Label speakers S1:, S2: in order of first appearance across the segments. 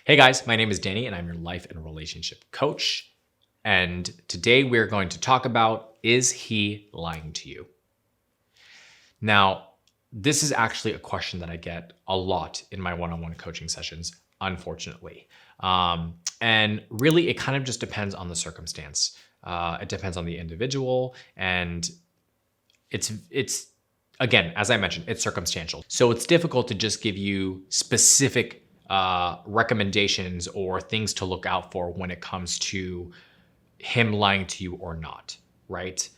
S1: Hey guys, my name is Danny and I'm your life and relationship coach. And today we're going to talk about, is he lying to you? Now, this is actually a question that I get a lot in my one-on-one coaching sessions, unfortunately. And really, it kind of just depends on the circumstance. It depends on the individual, and it's again, as I mentioned, it's circumstantial. So it's difficult to just give you specific recommendations or things to look out for when it comes to him lying to you or not, right?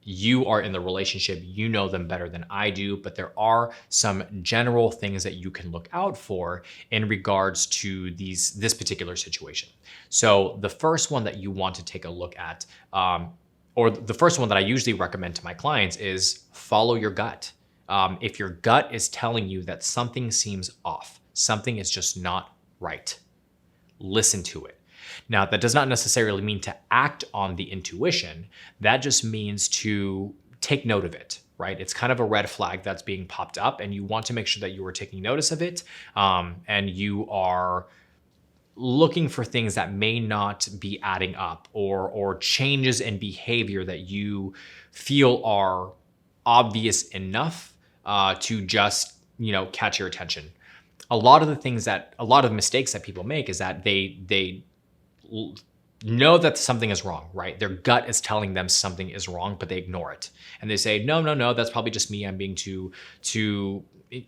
S1: You are in the relationship, you know them better than I do, but there are some general things that you can look out for in regards to this particular situation. So the first one that you want to take a look at, or the first one that I usually recommend to my clients, is follow your gut. If your gut is telling you that something seems off, something is just not right, listen to it. Now, that does not necessarily mean to act on the intuition. That just means to take note of it, right? It's kind of a red flag that's being popped up, and you want to make sure that you are taking notice of it, and you are looking for things that may not be adding up, or changes in behavior that you feel are obvious enough to just catch your attention. A lot of mistakes that people make is that they know that something is wrong, right? Their gut is telling them something is wrong, but they ignore it. And they say, no, that's probably just me. I'm being too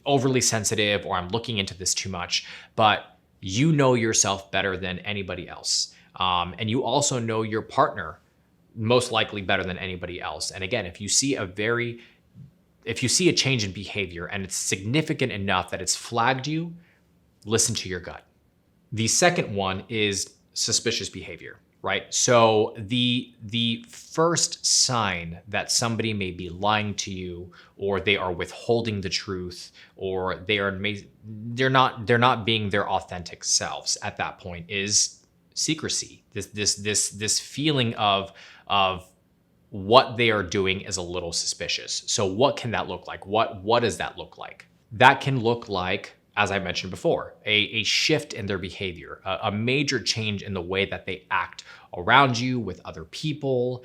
S1: overly sensitive, or I'm looking into this too much. But you know yourself better than anybody else. And you also know your partner most likely better than anybody else. And again, if you see a change in behavior and it's significant enough that it's flagged you, listen to your gut. The second one is suspicious behavior, right? So the first sign that somebody may be lying to you, or they are withholding the truth, or they're not being their authentic selves at that point, is secrecy. This feeling of what they are doing is a little suspicious. So what can that look like? What does that look like? That can look like, as I mentioned before, a shift in their behavior, a major change in the way that they act around you, with other people,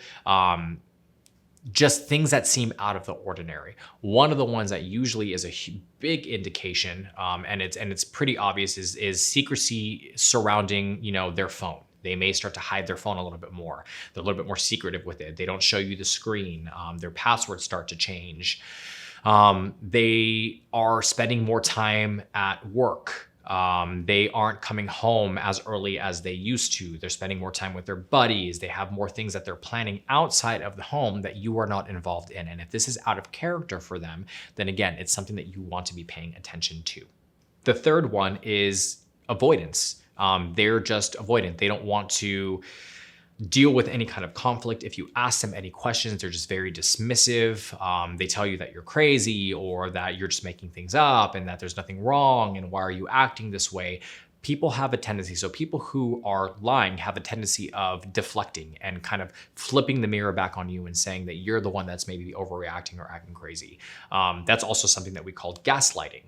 S1: just things that seem out of the ordinary. One of the ones that usually is a big indication, and it's pretty obvious, is secrecy surrounding their phone. They may start to hide their phone a little bit more. They're a little bit more secretive with it. They don't show you the screen. Their passwords start to change. They are spending more time at work. They aren't coming home as early as they used to. They're spending more time with their buddies. They have more things that they're planning outside of the home that you are not involved in. And if this is out of character for them, then again, it's something that you want to be paying attention to. The third one is avoidance. They're just avoidant. They don't want to deal with any kind of conflict. If you ask them any questions, they're just very dismissive. They tell you that you're crazy, or that you're just making things up, and that there's nothing wrong, and why are you acting this way? People have a tendency, so people who are lying have a tendency of deflecting and kind of flipping the mirror back on you and saying that you're the one that's maybe overreacting or acting crazy. That's also something that we call gaslighting,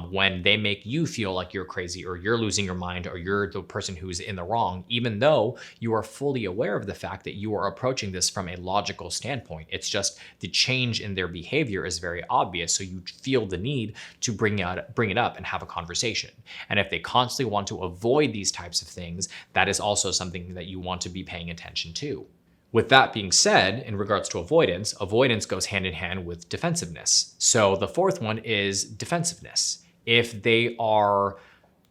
S1: when they make you feel like you're crazy, or you're losing your mind, or you're the person who's in the wrong, even though you are fully aware of the fact that you are approaching this from a logical standpoint. It's just the change in their behavior is very obvious, so you feel the need to bring it up and have a conversation. And if they constantly want to avoid these types of things, that is also something that you want to be paying attention to. With that being said, in regards to avoidance goes hand in hand with defensiveness. So the fourth one is defensiveness. If they are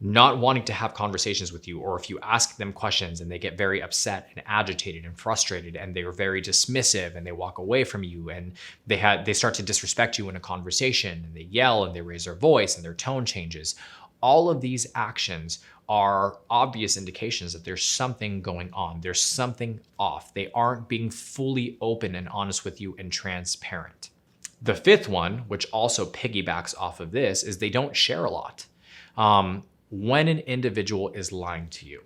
S1: not wanting to have conversations with you, or if you ask them questions and they get very upset and agitated and frustrated, and they are very dismissive, and they walk away from you, and they start to disrespect you in a conversation, and they yell and they raise their voice and their tone changes, all of these actions are obvious indications that there's something going on. There's something off. They aren't being fully open and honest with you and transparent. The fifth one, which also piggybacks off of this, is they don't share a lot. When an individual is lying to you,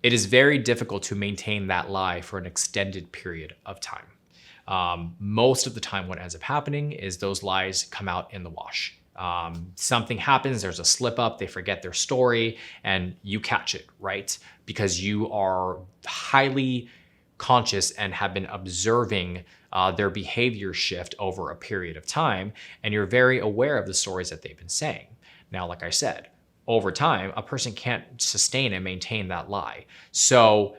S1: it is very difficult to maintain that lie for an extended period of time. Most of the time what ends up happening is those lies come out in the wash. Something happens, there's a slip up, they forget their story, and you catch it, right? Because you are highly conscious and have been observing their behavior shift over a period of time, and you're very aware of the stories that they've been saying. Now, like I said, over time, a person can't sustain and maintain that lie. So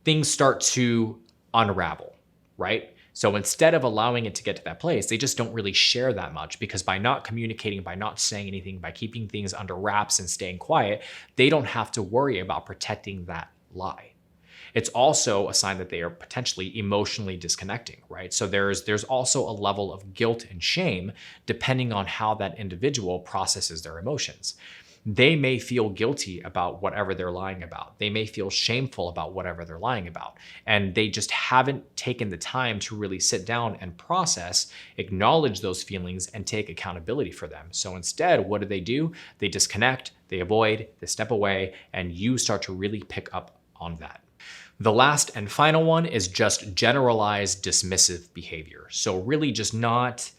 S1: things start to unravel, right? So instead of allowing it to get to that place, they just don't really share that much, because by not communicating, by not saying anything, by keeping things under wraps and staying quiet, they don't have to worry about protecting that lie. It's also a sign that they are potentially emotionally disconnecting, right? So there's also a level of guilt and shame depending on how that individual processes their emotions. They may feel guilty about whatever they're lying about. They may feel shameful about whatever they're lying about. And they just haven't taken the time to really sit down and process, acknowledge those feelings, and take accountability for them. So instead, what do? They disconnect, they avoid, they step away, and you start to really pick up on that. The last and final one is just generalized dismissive behavior. So really just not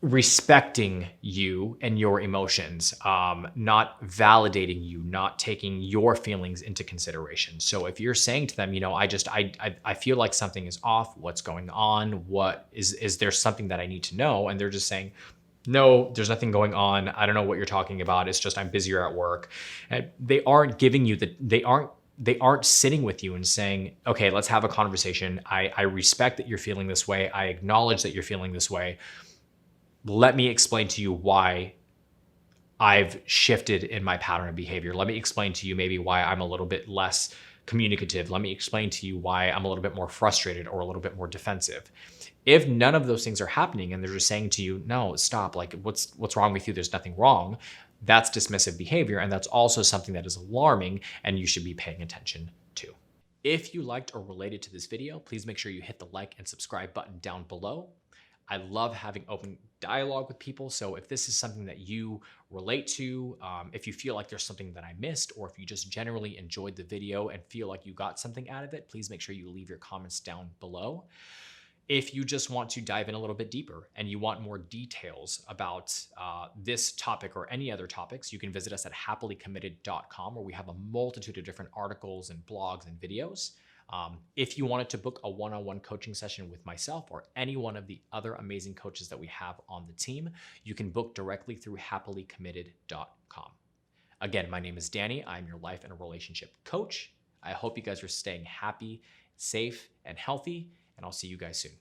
S1: respecting you and your emotions, not validating you, not taking your feelings into consideration. So if you're saying to them, I feel like something is off, what's going on? What is there something that I need to know? And they're just saying, no, there's nothing going on. I don't know what you're talking about. It's just I'm busier at work. And they aren't giving you they aren't sitting with you and saying, okay, let's have a conversation. I respect that you're feeling this way. I acknowledge that you're feeling this way. Let me explain to you why I've shifted in my pattern of behavior. Let me explain to you maybe why I'm a little bit less communicative. Let me explain to you why I'm a little bit more frustrated or a little bit more defensive. If none of those things are happening and they're just saying to you, no, stop, like what's wrong with you? There's nothing wrong. That's dismissive behavior. And that's also something that is alarming and you should be paying attention to. If you liked or related to this video, please make sure you hit the like and subscribe button down below. I love having open dialogue with people. So if this is something that you relate to, if you feel like there's something that I missed, or if you just generally enjoyed the video and feel like you got something out of it, please make sure you leave your comments down below. If you just want to dive in a little bit deeper and you want more details about this topic or any other topics, you can visit us at happilycommitted.com, where we have a multitude of different articles and blogs and videos. If you wanted to book a one-on-one coaching session with myself or any one of the other amazing coaches that we have on the team, you can book directly through happilycommitted.com. Again, my name is Danny. I'm your life and relationship coach. I hope you guys are staying happy, safe, and healthy, and I'll see you guys soon.